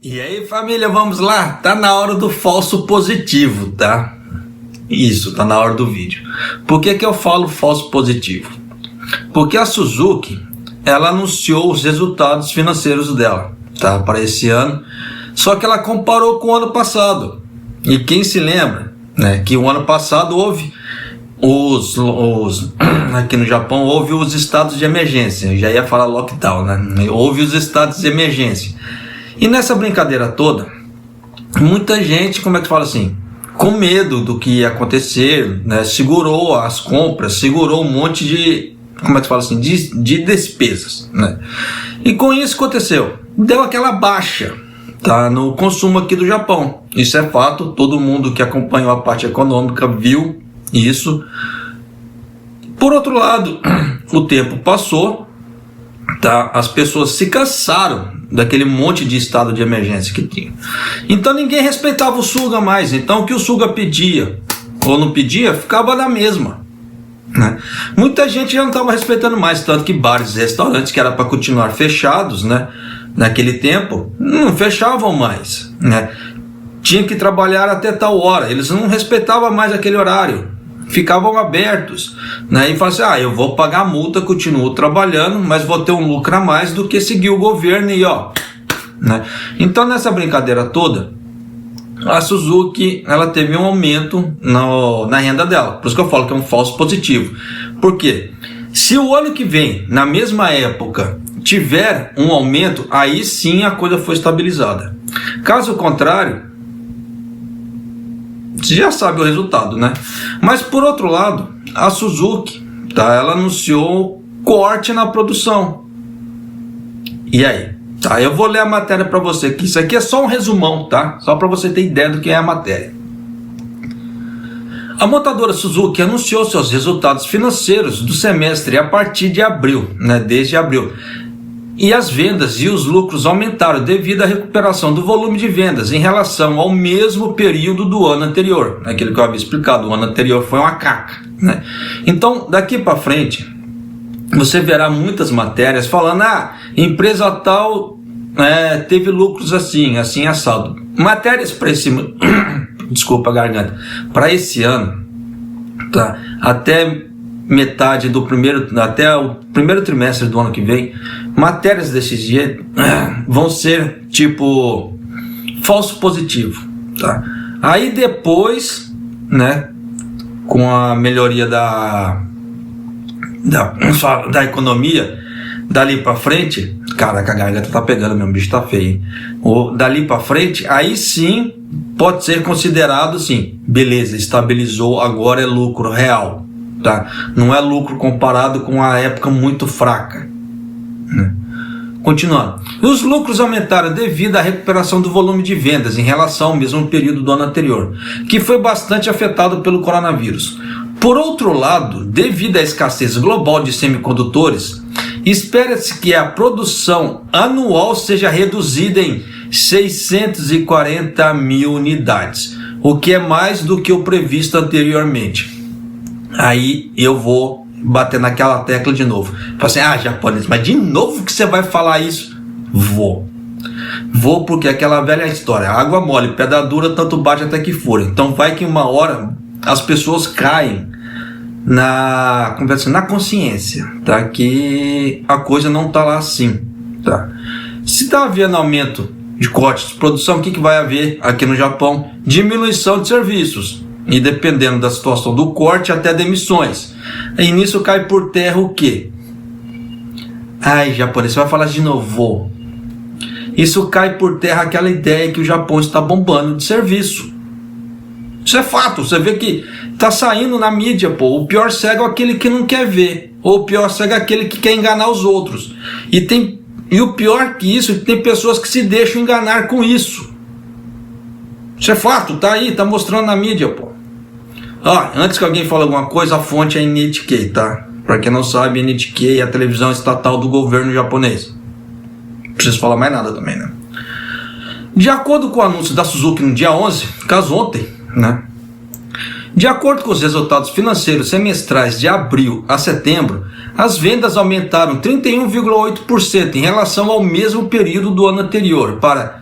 E aí, família, vamos lá? Tá na hora do falso positivo, tá? Isso, tá na hora do vídeo. Por que eu falo falso positivo? Porque a Suzuki, ela anunciou os resultados financeiros dela, tá? Para esse ano. Só que ela comparou com o ano passado. E quem se lembra, né? Que o ano passado houve aqui no Japão houve os estados de emergência. Eu já ia falar lockdown, né? Houve os estados de emergência. E nessa brincadeira toda, muita gente, como é que fala assim, com medo do que ia acontecer, né, segurou as compras, segurou um monte de, como é que fala assim, de despesas, né? E com isso aconteceu, deu aquela baixa, tá, no consumo aqui do Japão. Isso é fato, todo mundo que acompanhou a parte econômica viu isso. Por outro lado, o tempo passou, tá, as pessoas se cansaram daquele monte de estado de emergência que tinha. Então ninguém respeitava o Suga mais. Então o que o Suga pedia ou não pedia, ficava na mesma, né? Muita gente já não estava respeitando mais, tanto que bares e restaurantes que era para continuar fechados, né, naquele tempo, não fechavam mais, né? Tinha que trabalhar até tal hora. Eles não respeitavam mais aquele horário, ficavam abertos, né? E falavam assim, eu vou pagar a multa, continuo trabalhando, mas vou ter um lucro a mais do que seguir o governo e ó, né? Então nessa brincadeira toda, a Suzuki, ela teve um aumento na renda dela. Por isso que eu falo que é um falso positivo. Por quê? Se o ano que vem, na mesma época, tiver um aumento, aí sim a coisa foi estabilizada. Caso contrário, você já sabe o resultado, né? Mas por outro lado, a Suzuki, tá, ela anunciou corte na produção. E aí? Tá, eu vou ler a matéria para você aqui. Isso aqui é só um resumão, tá? Só para você ter ideia do que é a matéria. A montadora Suzuki anunciou seus resultados financeiros do semestre a partir de abril, né? Desde abril. E as vendas e os lucros aumentaram devido à recuperação do volume de vendas em relação ao mesmo período do ano anterior. Aquilo que eu havia explicado, o ano anterior foi uma caca, né? Então, daqui para frente, você verá muitas matérias falando, empresa tal teve lucros assim, assim assado. Matérias para esse... Desculpa a garganta. Para esse ano, tá? Até metade do até o primeiro trimestre do ano que vem, matérias desse jeito vão ser tipo falso positivo, tá? Aí depois, né, com a melhoria da economia, dali para frente, caraca, a garganta tá pegando, meu bicho tá feio, hein? Dali para frente, aí sim pode ser considerado assim, beleza, estabilizou, agora é lucro real. Tá? Não é lucro comparado com a época muito fraca, né? Continuando, os lucros aumentaram devido à recuperação do volume de vendas em relação ao mesmo período do ano anterior, que foi bastante afetado pelo coronavírus. Por outro lado, devido à escassez global de semicondutores, espera-se que a produção anual seja reduzida em 640 mil unidades, o que é mais do que o previsto anteriormente. Aí eu vou bater naquela tecla de novo. Fala assim, japonês, mas de novo que você vai falar isso? Vou porque aquela velha história, água mole, pedra dura, tanto bate até que for. Então vai que uma hora as pessoas caem na consciência, tá? Que a coisa não tá lá assim, tá? Se tá havendo aumento de cortes de produção, o que vai haver aqui no Japão? Diminuição de serviços. E dependendo da situação do corte, até demissões. E nisso cai por terra o quê? Japonês, você vai falar de novo. Isso cai por terra aquela ideia que o Japão está bombando de serviço. Isso é fato. Você vê que está saindo na mídia, o pior cego é aquele que não quer ver. Ou o pior cego é aquele que quer enganar os outros. E o pior que isso, tem pessoas que se deixam enganar com isso. Isso é fato, tá aí, tá mostrando na mídia, antes que alguém fale alguma coisa, a fonte é NHK, tá? Pra quem não sabe, NHK é a televisão estatal do governo japonês. Não preciso falar mais nada também, né? De acordo com o anúncio da Suzuki no dia 11, caso ontem, né? De acordo com os resultados financeiros semestrais de abril a setembro, as vendas aumentaram 31,8% em relação ao mesmo período do ano anterior, para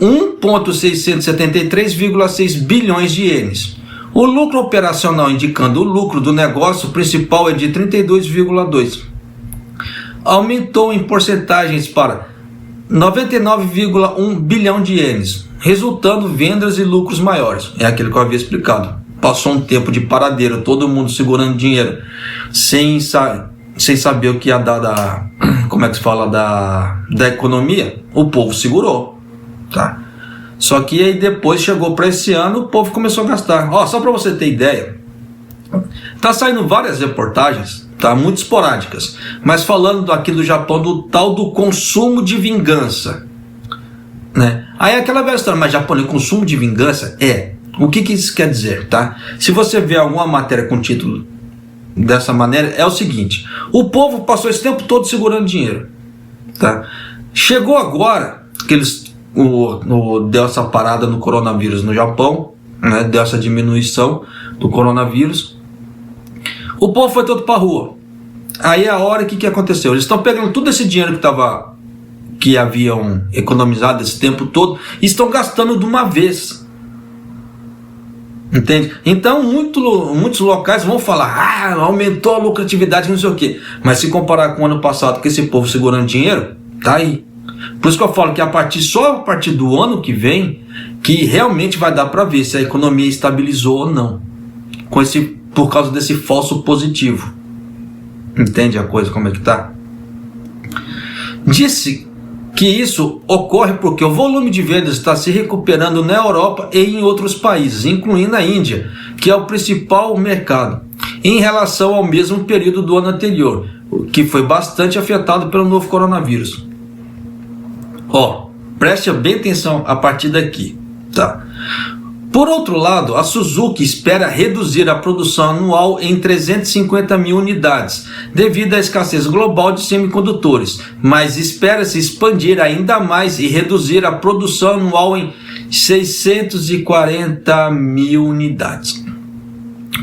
1,673,6 bilhões de ienes. O lucro operacional, indicando o lucro do negócio principal, é de 32,2. Aumentou em porcentagens para 99,1 bilhão de ienes, resultando vendas e lucros maiores. É aquilo que eu havia explicado. Passou um tempo de paradeiro, todo mundo segurando dinheiro, sem saber o que ia dar da economia. O povo segurou, tá? Só que aí depois chegou para esse ano, o povo começou a gastar. Só para você ter ideia, tá saindo várias reportagens, tá, muito esporádicas, mas falando aqui do Japão, do tal do consumo de vingança, né? Aí aquela velha história, mas japonês, consumo de vingança? O que isso quer dizer, tá? Se você vê alguma matéria com título dessa maneira, é o seguinte: o povo passou esse tempo todo segurando dinheiro, tá? Chegou agora que eles deu essa parada no coronavírus no Japão, né? Deu essa diminuição do coronavírus, o povo foi todo para rua. Aí a hora, o que aconteceu? Eles estão pegando todo esse dinheiro que haviam economizado esse tempo todo e estão gastando de uma vez. Entende? Então muitos locais vão falar: aumentou a lucratividade, não sei o quê. Mas se comparar com o ano passado, que esse povo segurando dinheiro, tá aí. Por isso que eu falo que só a partir do ano que vem que realmente vai dar para ver se a economia estabilizou ou não, por causa desse falso positivo. Entende a coisa como é que tá? Disse que isso ocorre porque o volume de vendas está se recuperando na Europa e em outros países, incluindo a Índia, que é o principal mercado, em relação ao mesmo período do ano anterior, que foi bastante afetado pelo novo coronavírus. Preste bem atenção a partir daqui, tá? Por outro lado, a Suzuki espera reduzir a produção anual em 350 mil unidades, devido à escassez global de semicondutores, mas espera-se expandir ainda mais e reduzir a produção anual em 640 mil unidades,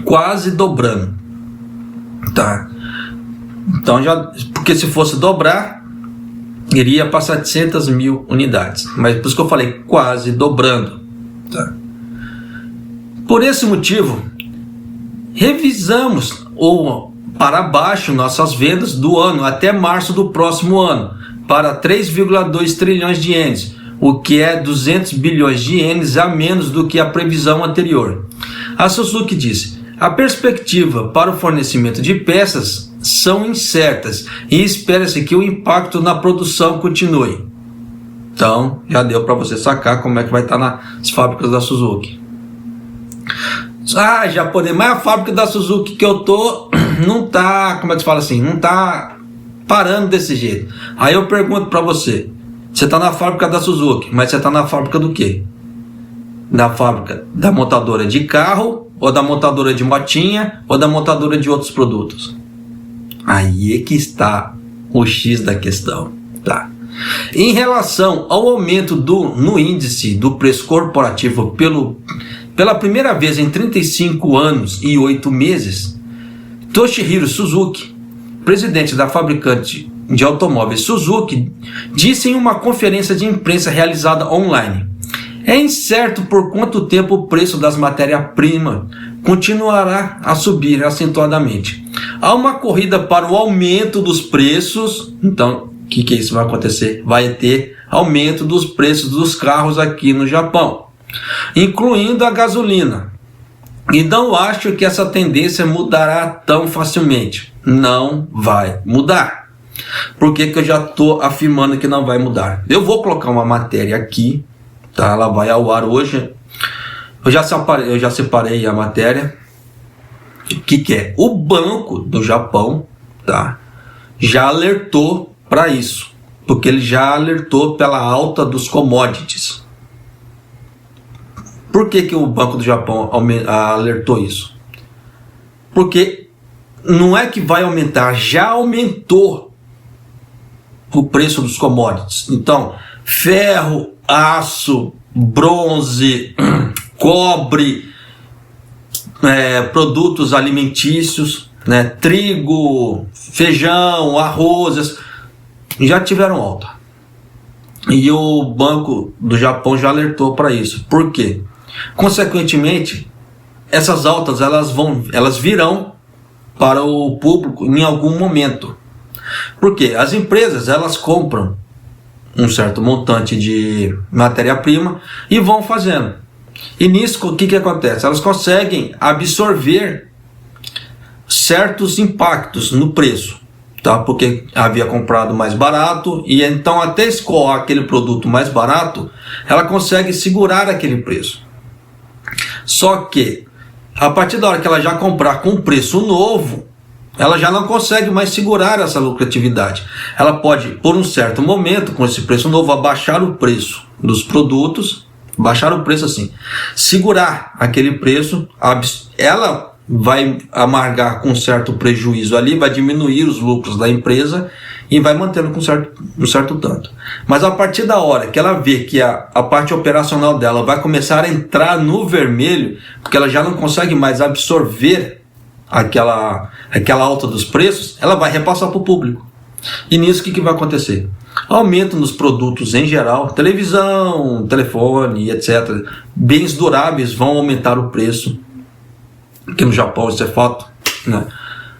quase dobrando, tá? Então, porque se fosse dobrar, iria para 700 mil unidades, mas por isso que eu falei quase dobrando, tá? Por esse motivo, revisamos para baixo nossas vendas do ano até março do próximo ano para 3,2 trilhões de ienes, o que é 200 bilhões de ienes a menos do que a previsão anterior. A Suzuki disse: a perspectiva para o fornecimento de peças são incertas e espera-se que o impacto na produção continue. Então, já deu para você sacar como é que vai estar nas fábricas da Suzuki. Japonês, mas a fábrica da Suzuki que eu tô não tá, como é que se fala assim, não tá parando desse jeito. Aí eu pergunto para você tá na fábrica da Suzuki, mas você tá na fábrica do quê? Da fábrica da montadora de carro, ou da montadora de motinha, ou da montadora de outros produtos? Aí é que está o X da questão, tá? Em relação ao aumento no índice do preço corporativo pela primeira vez em 35 anos e 8 meses, Toshihiro Suzuki, presidente da fabricante de automóveis Suzuki, disse em uma conferência de imprensa realizada online: é incerto por quanto tempo o preço das matérias-primas continuará a subir acentuadamente. Há uma corrida para o aumento dos preços. Então, o que isso vai acontecer? Vai ter aumento dos preços dos carros aqui no Japão, incluindo a gasolina. E não acho que essa tendência mudará tão facilmente. Não vai mudar. Por que eu já estou afirmando que não vai mudar? Eu vou colocar uma matéria aqui, tá? Ela vai ao ar hoje. Eu já separei a matéria. Que é? O Banco do Japão, tá? Já alertou para isso, porque ele já alertou pela alta dos commodities. Por que o Banco do Japão alertou isso? Porque não é que vai aumentar, já aumentou o preço dos commodities. Então, ferro, aço, bronze, cobre, produtos alimentícios, né, trigo, feijão, arroz, já tiveram alta. E o Banco do Japão já alertou para isso. Por quê? Consequentemente, essas altas elas virão para o público em algum momento. Por quê? As empresas elas compram um certo montante de matéria-prima e vão fazendo. E nisso o que acontece? Elas conseguem absorver certos impactos no preço. Tá? Porque havia comprado mais barato e então até escoar aquele produto mais barato, ela consegue segurar aquele preço. Só que a partir da hora que ela já comprar com preço novo, ela já não consegue mais segurar essa lucratividade. Ela pode, por um certo momento, com esse preço novo, abaixar o preço dos produtos, baixar o preço assim, segurar aquele preço, ela vai amargar com certo prejuízo ali, vai diminuir os lucros da empresa e vai mantendo com um certo tanto. Mas a partir da hora que ela vê que a parte operacional dela vai começar a entrar no vermelho, porque ela já não consegue mais absorver aquela alta dos preços, ela vai repassar para o público. E nisso o que vai acontecer? Aumento nos produtos em geral, televisão, telefone, etc. Bens duráveis vão aumentar o preço, que no Japão isso é fato, né?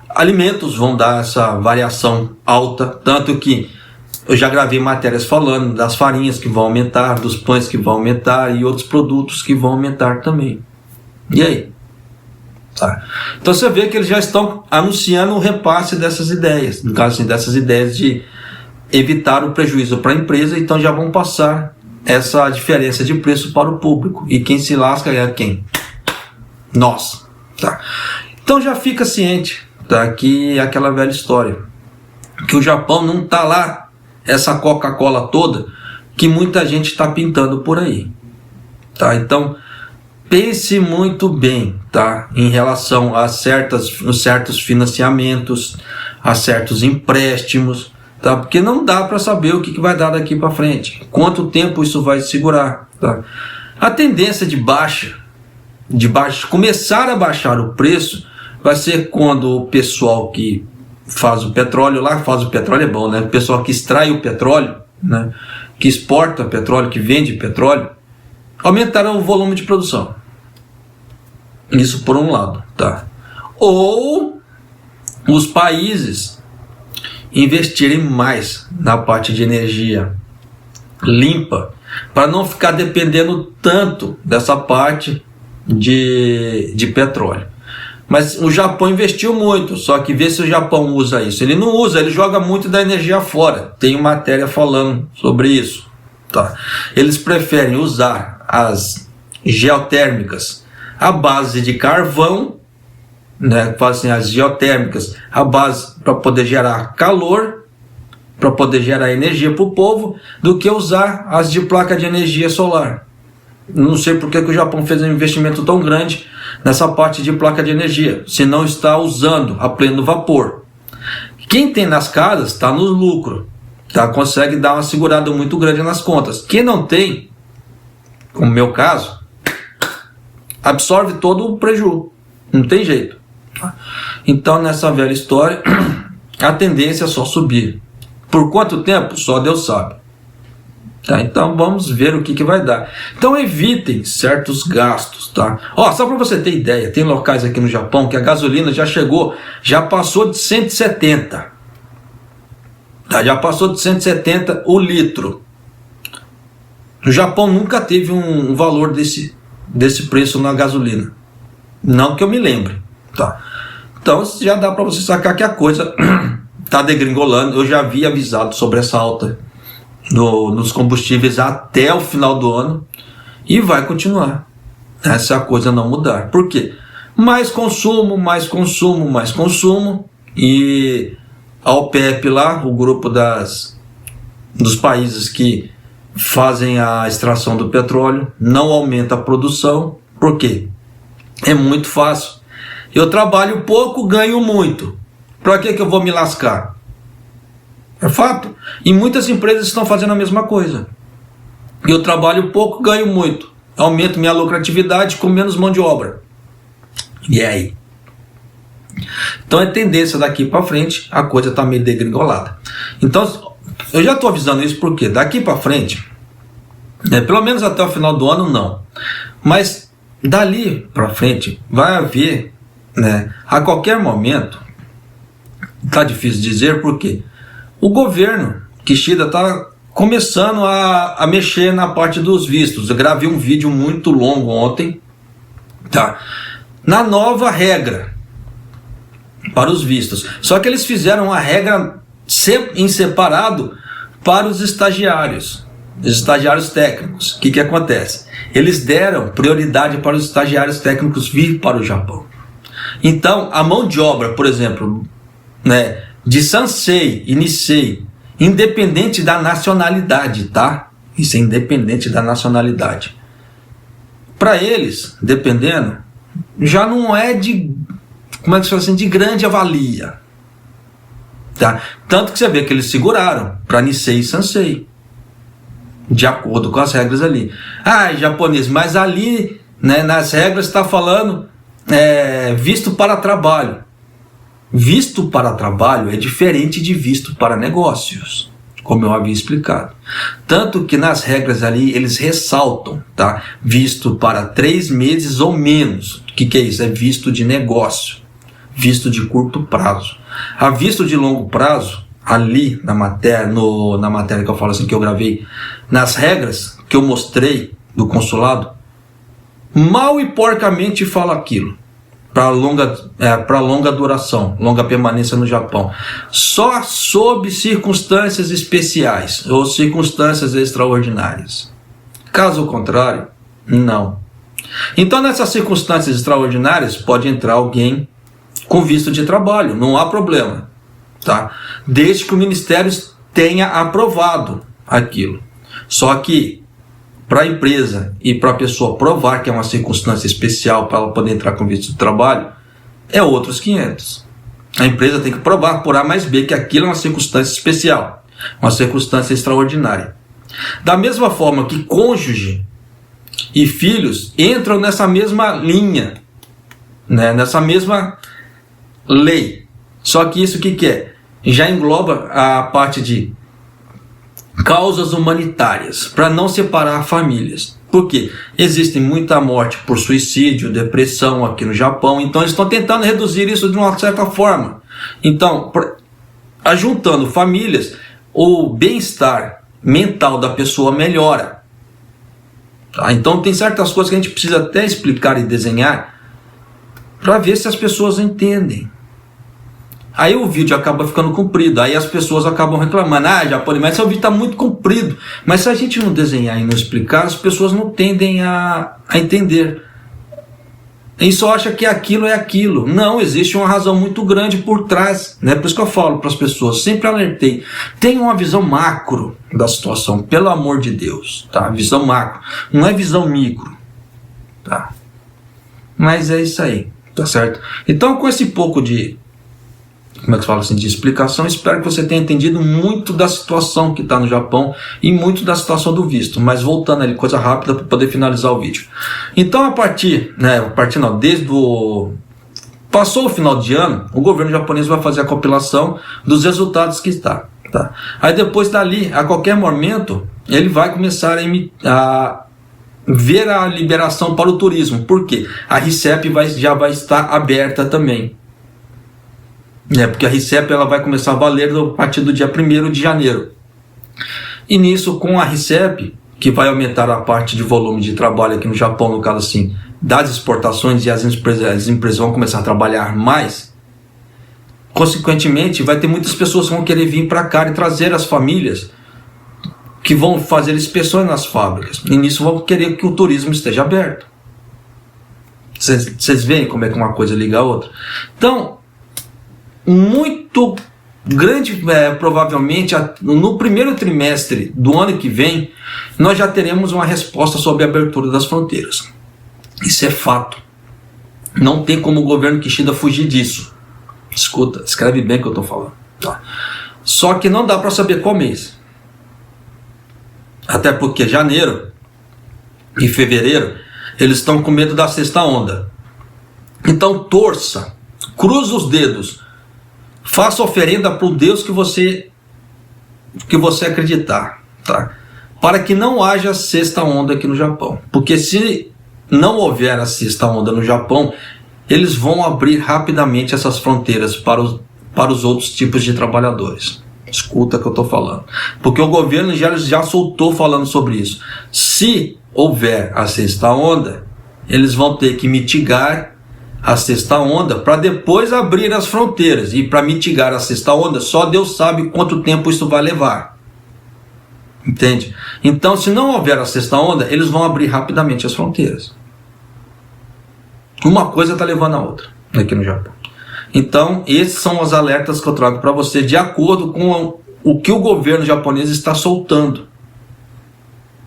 Alimentos vão dar essa variação alta, tanto que eu já gravei matérias falando das farinhas que vão aumentar, dos pães que vão aumentar e outros produtos que vão aumentar também. E aí? Tá. Então você vê que eles já estão anunciando o repasse dessas ideias, no caso assim, dessas ideias de evitar o prejuízo para a empresa, então já vão passar essa diferença de preço para o público. E quem se lasca é quem? Nós. Tá. Então já fica ciente, tá, que é aquela velha história, que o Japão não está lá, essa Coca-Cola toda, que muita gente está pintando por aí. Tá? Então pense muito bem, tá, em relação a certos financiamentos, a certos empréstimos, tá? Porque não dá para saber o que vai dar daqui para frente, quanto tempo isso vai segurar. Tá? A tendência de começar a baixar o preço vai ser quando o pessoal que faz o petróleo lá, faz o petróleo é bom, né? O pessoal que extrai o petróleo, né? Que exporta petróleo, que vende petróleo, aumentará o volume de produção. Isso por um lado, tá? Ou os países investirem mais na parte de energia limpa, para não ficar dependendo tanto dessa parte de petróleo. Mas o Japão investiu muito, só que vê se o Japão usa isso. Ele não usa, ele joga muito da energia fora. Tem matéria falando sobre isso. Tá? Eles preferem usar as geotérmicas à base de carvão, né? Fazem as geotérmicas à base para poder gerar calor, para poder gerar energia para o povo, do que usar as de placa de energia solar. Não sei por que o Japão fez um investimento tão grande nessa parte de placa de energia, se não está usando a pleno vapor. Quem tem nas casas está no lucro, tá? Consegue dar uma segurada muito grande nas contas. Quem não tem, como o meu caso, absorve todo o prejuízo, não tem jeito. Então nessa velha história, a tendência é só subir. Por quanto tempo? Só Deus sabe. Tá, então vamos ver o que vai dar. Então evitem certos gastos, tá? Ó, só para você ter ideia, tem locais aqui no Japão que a gasolina já passou de 170. Tá? Já passou de 170 o litro. O Japão nunca teve um valor desse preço na gasolina. Não que eu me lembre, tá? Então já dá para você sacar que a coisa tá degringolando. Eu já havia avisado sobre essa alta nos combustíveis até o final do ano e vai continuar, se a coisa não mudar. Por quê? Mais consumo, e a OPEP lá, o grupo dos países que fazem a extração do petróleo, não aumenta a produção. Por quê? É muito fácil. Eu trabalho pouco, ganho muito. Para que eu vou me lascar? É fato. E muitas empresas estão fazendo a mesma coisa. Eu trabalho pouco, ganho muito. Aumento minha lucratividade com menos mão de obra. E aí? Então é tendência daqui para frente, a coisa está meio degringolada. Então eu já estou avisando isso porque daqui para frente, pelo menos até o final do ano não, mas dali para frente vai haver, né, a qualquer momento, tá difícil dizer porque o governo Kishida está começando a mexer na parte dos vistos. Eu gravei um vídeo muito longo ontem, tá? Na nova regra para os vistos. Só que eles fizeram uma regra em separado para os estagiários técnicos. O que acontece? Eles deram prioridade para os estagiários técnicos vir para o Japão. Então, a mão de obra, por exemplo, né, de Sansei e Nisei, independente da nacionalidade, tá? Isso é independente da nacionalidade. Para eles, dependendo, já não é de, como é que se fala assim, de grande avalia, tá? Tanto que você vê que eles seguraram para Nisei e Sansei, de acordo com as regras ali. Ah, japonês, mas ali, né, nas regras está falando visto para trabalho. Visto para trabalho é diferente de visto para negócios, como eu havia explicado. Tanto que nas regras ali eles ressaltam, tá? Visto para 3 meses ou menos. O que é isso? É visto de negócio, visto de curto prazo. A visto de longo prazo, ali na matéria que eu falo assim, que eu gravei, nas regras que eu mostrei do consulado, mal e porcamente fala aquilo. Para longa duração, longa permanência no Japão, só sob circunstâncias especiais ou circunstâncias extraordinárias. Caso contrário, não. Então, nessas circunstâncias extraordinárias, pode entrar alguém com visto de trabalho, não há problema, tá? Desde que o Ministério tenha aprovado aquilo. Só que para a empresa e para a pessoa provar que é uma circunstância especial para ela poder entrar com visto de trabalho, é outros 500. A empresa tem que provar por A mais B que aquilo é uma circunstância especial, uma circunstância extraordinária. Da mesma forma que cônjuge e filhos entram nessa mesma linha, né, nessa mesma lei. Só que isso o que é? Já engloba a parte de causas humanitárias, para não separar famílias. Por quê? Existe muita morte por suicídio, depressão aqui no Japão, então eles estão tentando reduzir isso de uma certa forma. Então, ajuntando famílias, o bem-estar mental da pessoa melhora. Tá? Então tem certas coisas que a gente precisa até explicar e desenhar para ver se as pessoas entendem. Aí o vídeo acaba ficando comprido, aí as pessoas acabam reclamando, japonês, mas esse vídeo está muito comprido. Mas se a gente não desenhar e não explicar, as pessoas não tendem a entender. E só acha que aquilo é aquilo. Não, existe uma razão muito grande por trás, né? Por isso que eu falo para as pessoas, sempre alertei, tenha uma visão macro da situação, pelo amor de Deus, tá? Visão macro, não é visão micro, tá? Mas é isso aí, tá certo? Então com esse pouco de, como é que se fala assim, de explicação, espero que você tenha entendido muito da situação que está no Japão e muito da situação do visto, mas voltando ali, coisa rápida para poder finalizar o vídeo. Então passou o final de ano, o governo japonês vai fazer a compilação dos resultados que está, tá? Aí depois dali, a qualquer momento, ele vai começar a ver a liberação para o turismo, porque a RICEP já vai estar aberta também. Porque a RICEP ela vai começar a valer a partir do dia 1º de janeiro. E nisso, com a RICEP, que vai aumentar a parte de volume de trabalho aqui no Japão, no caso assim, das exportações, e as empresas vão começar a trabalhar mais, consequentemente, vai ter muitas pessoas que vão querer vir para cá e trazer as famílias que vão fazer inspeções nas fábricas. E nisso vão querer que o turismo esteja aberto. Vocês veem como é que uma coisa liga a outra? Então, muito grande, provavelmente no primeiro trimestre do ano que vem, nós já teremos uma resposta sobre a abertura das fronteiras. Isso é fato. Não tem como o governo Kishida fugir disso. Escuta, escreve bem o que eu estou falando. Tá? Só que não dá para saber qual mês. Até porque janeiro e fevereiro eles estão com medo da sexta onda. Então torça, cruza os dedos, faça oferenda para o Deus que você que você acreditar, tá? Para que não haja sexta onda aqui no Japão. Porque se não houver a sexta onda no Japão, eles vão abrir rapidamente essas fronteiras para os outros tipos de trabalhadores. Escuta o que eu estou falando. Porque o governo já soltou falando sobre isso. Se houver a sexta onda, eles vão ter que mitigar a sexta onda para depois abrir as fronteiras. E para mitigar a sexta onda, só Deus sabe quanto tempo isso vai levar. Entende? Então, se não houver a sexta onda, eles vão abrir rapidamente as fronteiras. Uma coisa está levando a outra aqui no Japão. Então, esses são os alertas que eu trago para você, de acordo com o que o governo japonês está soltando.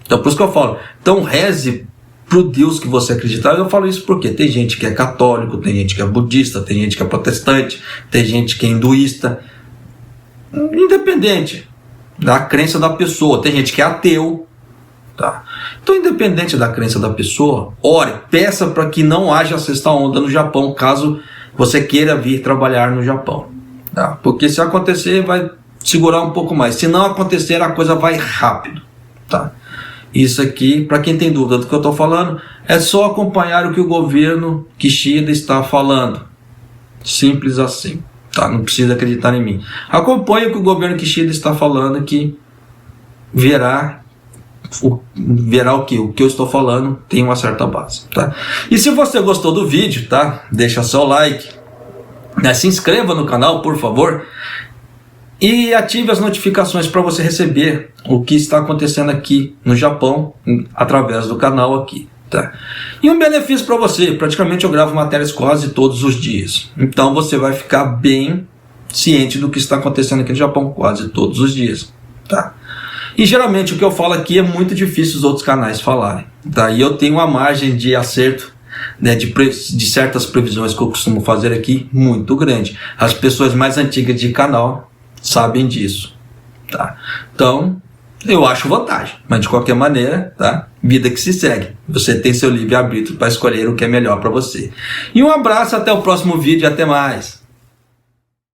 Então, por isso que eu falo, então reze pro Deus que você acreditar. Eu falo isso porque tem gente que é católico, tem gente que é budista, tem gente que é protestante, tem gente que é hinduísta, independente da crença da pessoa. Tem gente que é ateu, tá? Então, independente da crença da pessoa, ore, peça para que não haja a sexta onda no Japão, caso você queira vir trabalhar no Japão, tá? Porque se acontecer, vai segurar um pouco mais. Se não acontecer, a coisa vai rápido, tá? Isso aqui, para quem tem dúvida do que eu estou falando, é só acompanhar o que o governo Kishida está falando. Simples assim, tá? Não precisa acreditar em mim. Acompanhe o que o governo Kishida está falando, que verá o que eu estou falando tem uma certa base, tá? E se você gostou do vídeo, tá? Deixa seu like, né? Se inscreva no canal, por favor, e ative as notificações para você receber o que está acontecendo aqui no Japão através do canal aqui, tá? E um benefício para você, praticamente eu gravo matérias quase todos os dias, então você vai ficar bem ciente do que está acontecendo aqui no Japão quase todos os dias, tá? E geralmente o que eu falo aqui é muito difícil os outros canais falarem, tá? E eu tenho uma margem de acerto, né, de certas previsões que eu costumo fazer aqui muito grande. As pessoas mais antigas de canal sabem disso, tá? Então, eu acho vantagem, mas de qualquer maneira, tá? Vida que se segue. Você tem seu livre-arbítrio para escolher o que é melhor para você. E um abraço, até o próximo vídeo, até mais!